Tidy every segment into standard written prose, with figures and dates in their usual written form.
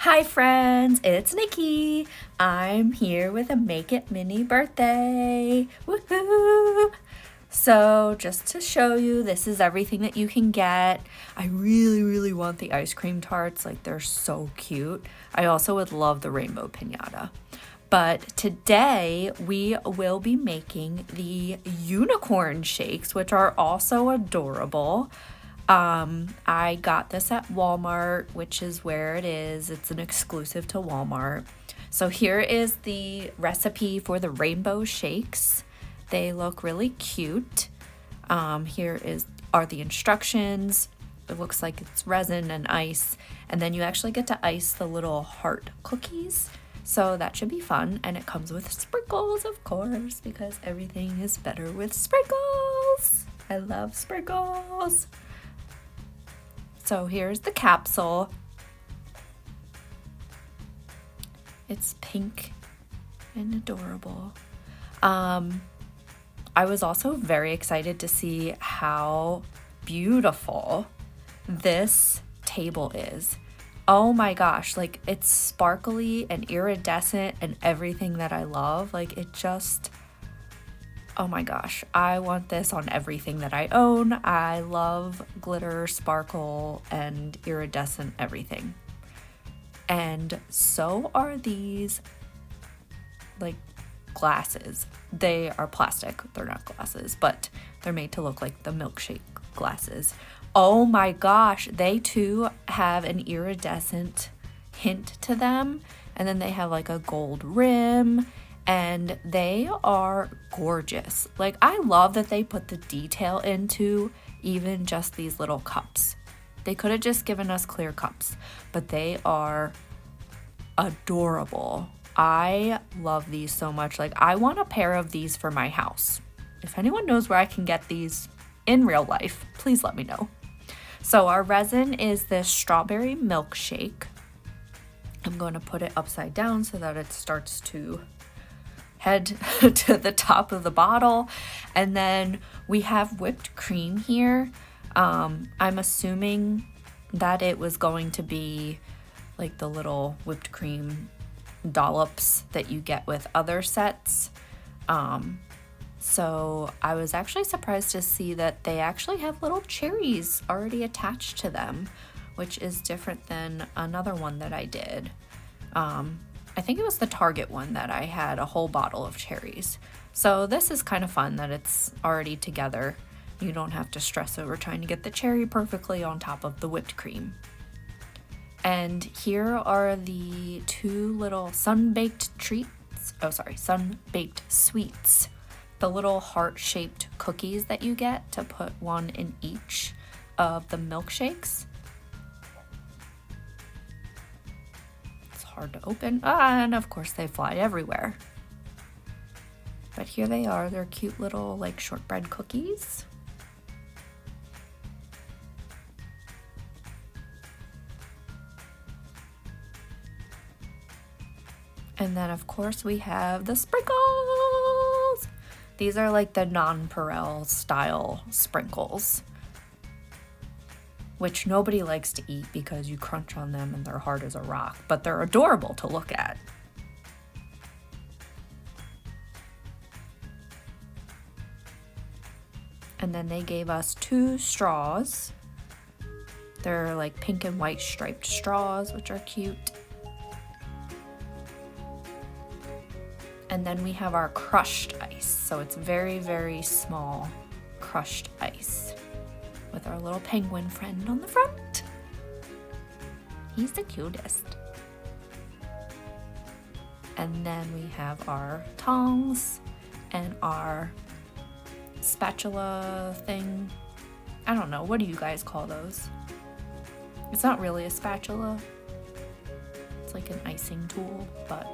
Hi friends, it's Nikki. I'm here with a Make It Mini birthday. Woohoo! So just to show you, this is everything that you can get. I really want the ice cream tarts, like they're so cute. I also would love the rainbow piñata. But today we will be making the unicorn shakes, which are also adorable. I got this at Walmart, which is where it is. It's an exclusive to Walmart. So here is the recipe for the rainbow shakes. They look really cute. Here are the instructions. It looks like it's resin and ice, and then you actually get to ice the little heart cookies. So that should be fun, and it comes with sprinkles, of course, because everything is better with sprinkles. I love sprinkles. So here's the capsule. It's pink and adorable. I was also very excited to see how beautiful this table is. Oh my gosh, like it's sparkly and iridescent and everything that I love. Like it just, oh my gosh, I want this on everything that I own. I love glitter, sparkle, and iridescent everything. And so are these like glasses. They are plastic. They're not glasses, but they're made to look like the Milkshake glasses. Oh my gosh, they too have an iridescent hint to them. And then they have like a gold rim. And they are gorgeous. Like, I love that they put the detail into even just these little cups. They could have just given us clear cups, but they are adorable. I love these so much. Like, I want a pair of these for my house. If anyone knows where I can get these in real life, please let me know. So our resin is this strawberry milkshake. I'm going to put it upside down so that it starts to head to the top of the bottle. And then we have whipped cream here. I'm assuming that it was going to be like the little whipped cream dollops that you get with other sets. So I was actually surprised to see that they actually have little cherries already attached to them, which is different than another one that I did. I think it was the Target one that I had a whole bottle of cherries. So this is kind of fun that it's already together. You don't have to stress over trying to get the cherry perfectly on top of the whipped cream. And here are the two little sun-baked sweets. The little heart-shaped cookies that you get to put one in each of the milkshakes. Hard to open, and of course they fly everywhere. But here they are. They're cute little like shortbread cookies. And then of course we have the sprinkles. These are like the nonpareil style sprinkles, which nobody likes to eat because you crunch on them and they're hard as a rock, but they're adorable to look at. And then they gave us 2 straws. They're like pink and white striped straws, which are cute. And then we have our crushed ice. So it's very small crushed ice, with our little penguin friend on the front. He's the cutest. And then we have our tongs and our spatula thing. I don't know, what do you guys call those? It's not really a spatula. It's like an icing tool, but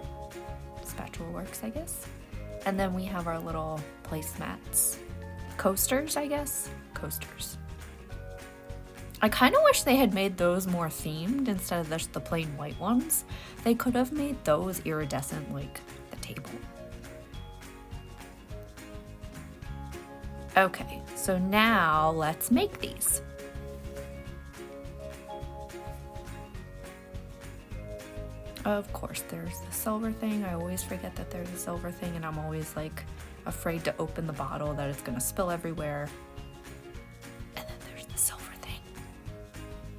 spatula works, I guess. And then we have our little placemats. Coasters, I guess? Coasters. I kind of wish they had made those more themed instead of just the plain white ones. They could have made those iridescent like the table. Okay, so now let's make these. Of course, there's the silver thing. I always forget that there's a silver thing, and I'm always like afraid to open the bottle that it's gonna spill everywhere. And then there's the silver thing,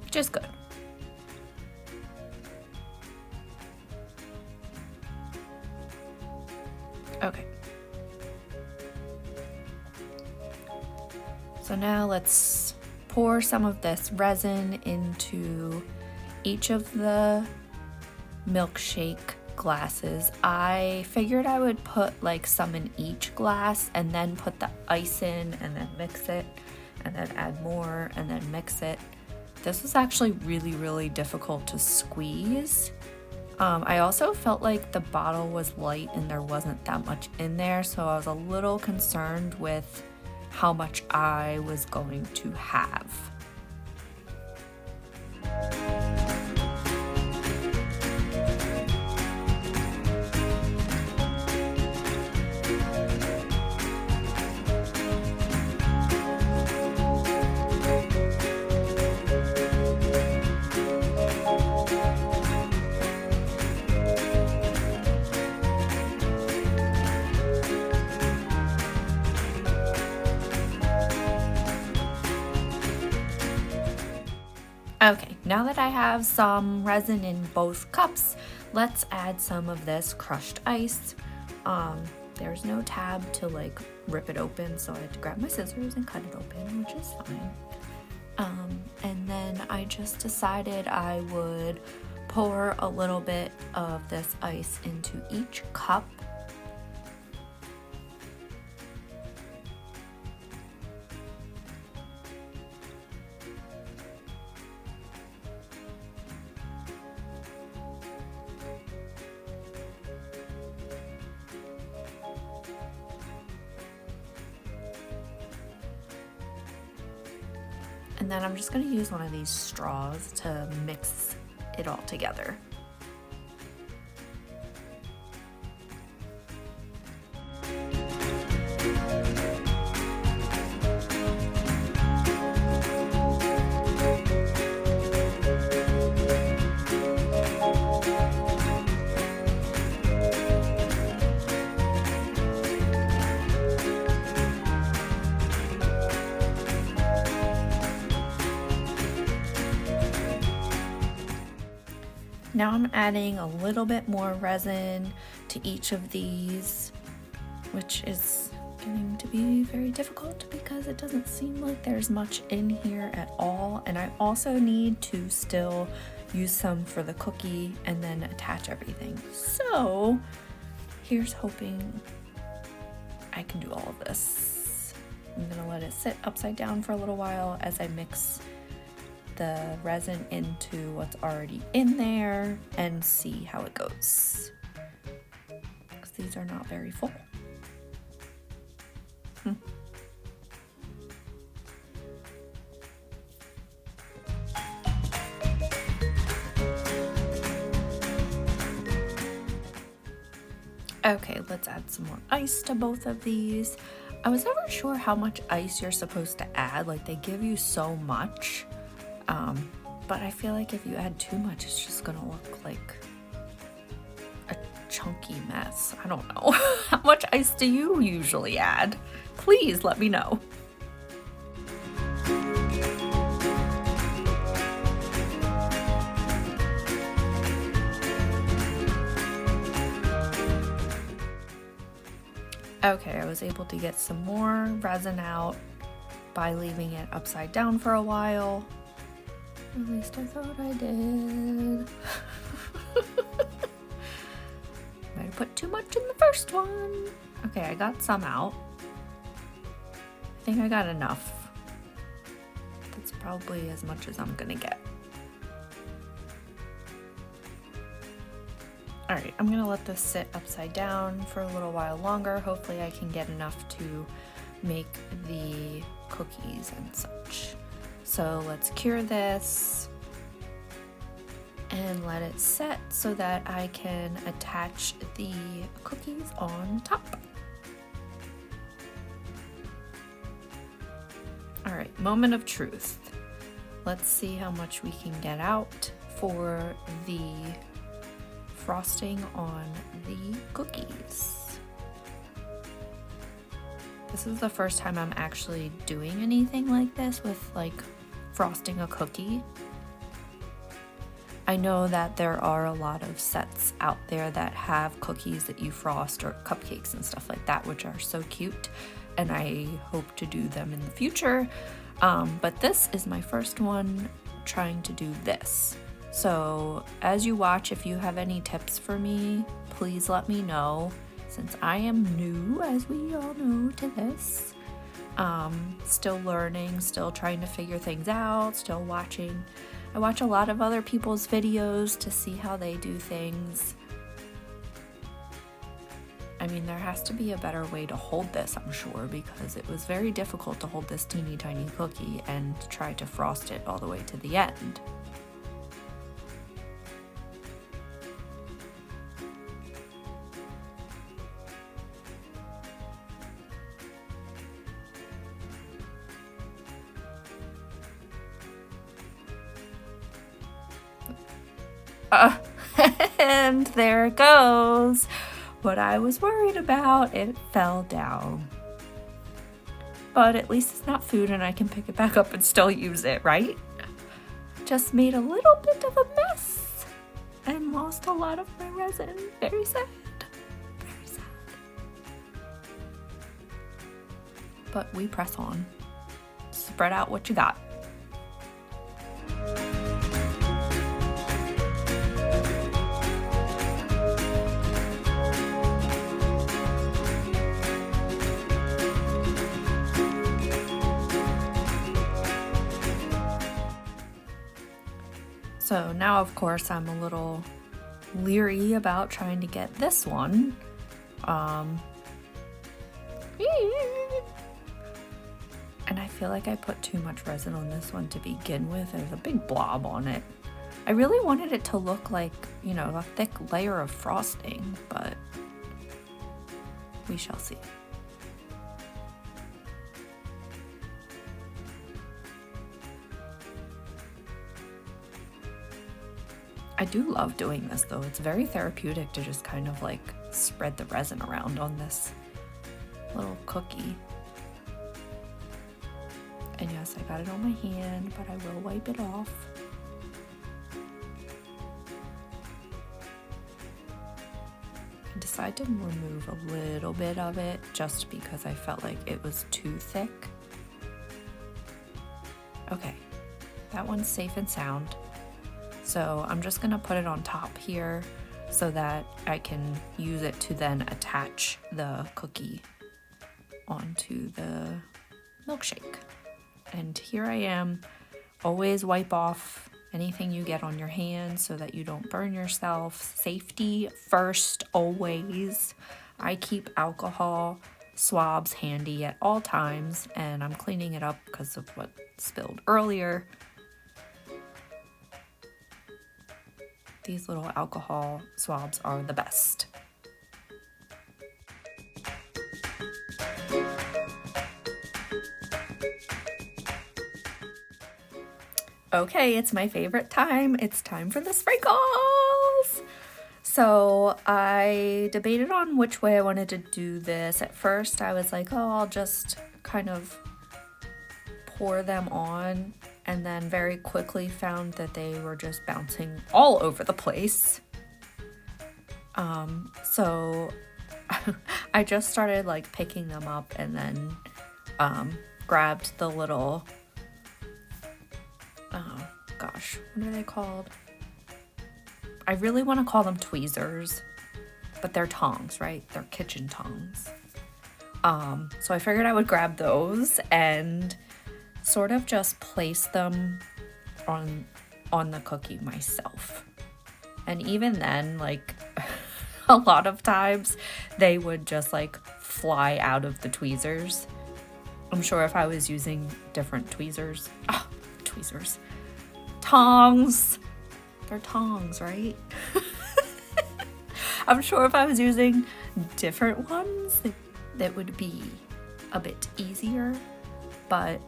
which is good. Okay. So now let's pour some of this resin into each of the milkshake glasses. I figured I would put like some in each glass and then put the ice in and then mix it and then add more and then mix it. This was actually really difficult to squeeze. I also felt like the bottle was light and there wasn't that much in there, so I was a little concerned with how much I was going to have. Okay, now that I have some resin in both cups, let's add some of this crushed ice. There's no tab to like rip it open, so I had to grab my scissors and cut it open, which is fine. And then I just decided I would pour a little bit of this ice into each cup. And then I'm just going to use one of these straws to mix it all together. Now I'm adding a little bit more resin to each of these, which is getting to be very difficult because it doesn't seem like there's much in here at all. And I also need to still use some for the cookie and then attach everything. So here's hoping I can do all of this. I'm gonna let it sit upside down for a little while as I mix the resin into what's already in there and see how it goes, because these are not very full. Okay, let's add some more ice to both of these. I was never sure how much ice you're supposed to add, like they give you so much. But I feel like if you add too much, it's just gonna look like a chunky mess. I don't know. How much ice do you usually add? Please let me know. Okay, I was able to get some more resin out by leaving it upside down for a while. At least I thought I did. Might have put too much in the first one. Okay, I got some out. I think I got enough. That's probably as much as I'm gonna get. Alright, I'm gonna let this sit upside down for a little while longer. Hopefully I can get enough to make the cookies and such. So let's cure this and let it set so that I can attach the cookies on top. All right, moment of truth. Let's see how much we can get out for the frosting on the cookies. This is the first time I'm actually doing anything like this with like frosting a cookie. I know that there are a lot of sets out there that have cookies that you frost or cupcakes and stuff like that, which are so cute, and I hope to do them in the future. But this is my first one trying to do this. So as you watch, if you have any tips for me, please let me know, since I am new, as we all know, to this. Still learning, still trying to figure things out, still watching. I watch a lot of other people's videos to see how they do things. I mean, there has to be a better way to hold this, I'm sure, because it was very difficult to hold this teeny tiny cookie and try to frost it all the way to the end. And there it goes. What I was worried about, it fell down. But at least it's not food and I can pick it back up and still use it, right? Just made a little bit of a mess and lost a lot of my resin. Very sad. Very sad. But we press on. Spread out what you got. So now, of course, I'm a little leery about trying to get this one. And I feel like I put too much resin on this one to begin with. There's a big blob on it. I really wanted it to look like, you know, a thick layer of frosting, but we shall see. I do love doing this though. It's very therapeutic to just kind of like spread the resin around on this little cookie. And yes, I got it on my hand, but I will wipe it off. I decided to remove a little bit of it just because I felt like it was too thick. Okay, that one's safe and sound. So I'm just gonna put it on top here so that I can use it to then attach the cookie onto the milkshake. And here I am. Always wipe off anything you get on your hands so that you don't burn yourself. Safety first, always. I keep alcohol swabs handy at all times, and I'm cleaning it up because of what spilled earlier. These little alcohol swabs are the best. Okay, it's my favorite time. It's time for the sprinkles. So I debated on which way I wanted to do this. At first I was like, oh, I'll just kind of pour them on, and then very quickly found that they were just bouncing all over the place. So I just started like picking them up and then grabbed the little, oh gosh, what are they called? I really want to call them tweezers, but they're tongs, right? They're kitchen tongs. So I figured I would grab those and sort of just place them on the cookie myself. And even then, like a lot of times they would just like fly out of the tweezers. I'm sure if I was using different tweezers, tongs, they're tongs, right? I'm sure if I was using different ones, that would be a bit easier. But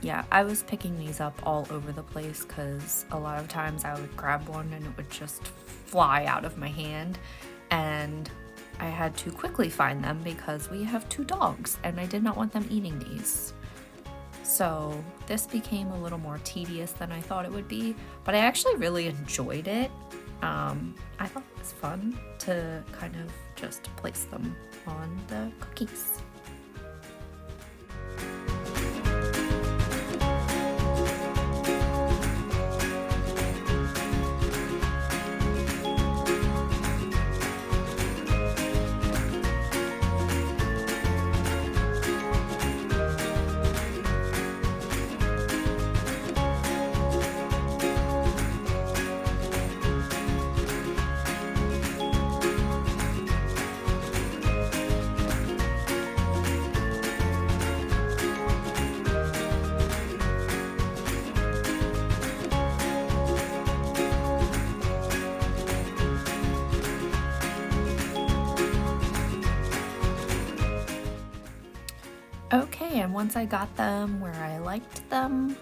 yeah, I was picking these up all over the place because a lot of times I would grab one and it would just fly out of my hand, and I had to quickly find them because we have 2 dogs and I did not want them eating these. So this became a little more tedious than I thought it would be, but I actually really enjoyed it. I thought it was fun to kind of just place them on the cookies. Okay, and once I got them where I liked them,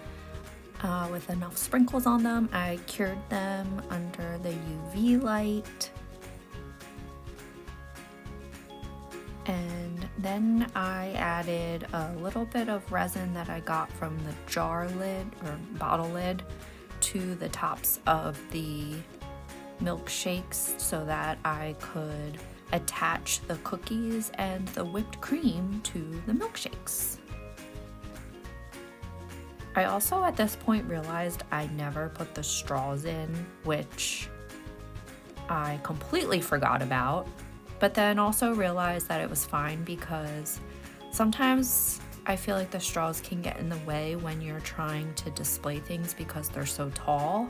with enough sprinkles on them, I cured them under the UV light. And then I added a little bit of resin that I got from the jar lid or bottle lid to the tops of the milkshakes so that I could attach the cookies and the whipped cream to the milkshakes. I also at this point realized I never put the straws in, which I completely forgot about, but then also realized that it was fine because sometimes I feel like the straws can get in the way when you're trying to display things because they're so tall.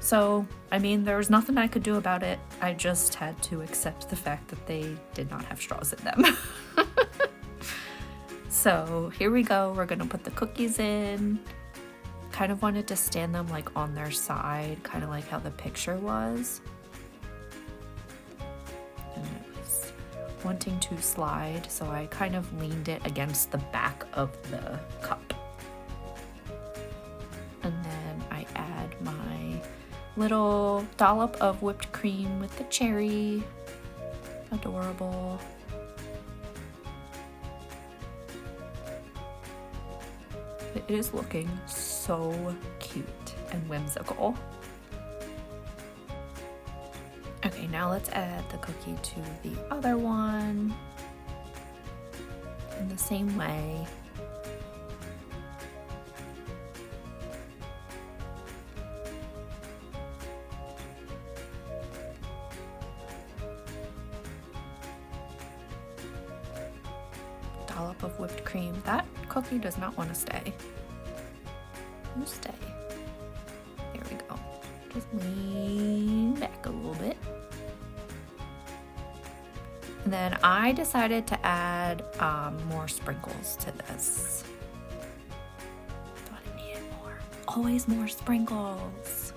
So, I mean, there was nothing I could do about it. I just had to accept the fact that they did not have straws in them. So here we go. We're gonna put the cookies in. Kind of wanted to stand them like on their side, kind of like how the picture was. And it was wanting to slide, so I kind of leaned it against the back of the cup. And then I add my little dollop of whipped cream with the cherry. Adorable. It is looking so cute and whimsical. Okay, now let's add the cookie to the other one in the same way. Dollop of whipped cream. That cookie does not want to stay. You stay. There we go. Just lean back a little bit. And then I decided to add more sprinkles to this. Thought I needed more. Always more sprinkles.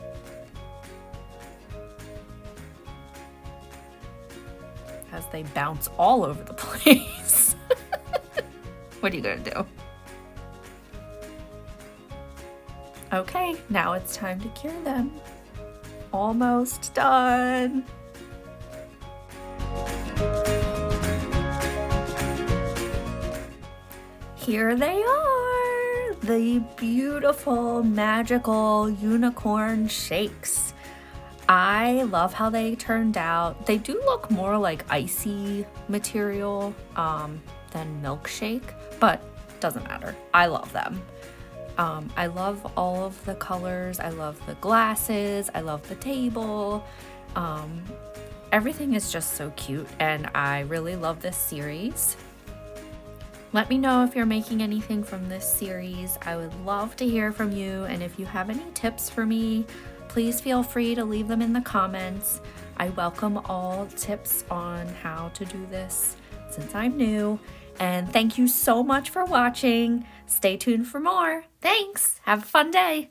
As they bounce all over the place. What are you gonna do? Okay, now it's time to cure them. Almost done. Here they are, the beautiful, magical unicorn shakes. I love how they turned out. They do look more like icy material than Milkshake, but doesn't matter. I love them. I love all of the colors. I love the glasses. I love the table. Everything is just so cute, and I really love this series. Let me know if you're making anything from this series. I would love to hear from you, and if you have any tips for me, please feel free to leave them in the comments. I welcome all tips on how to do this since I'm new. And thank you so much for watching. Stay tuned for more. Thanks. Have a fun day.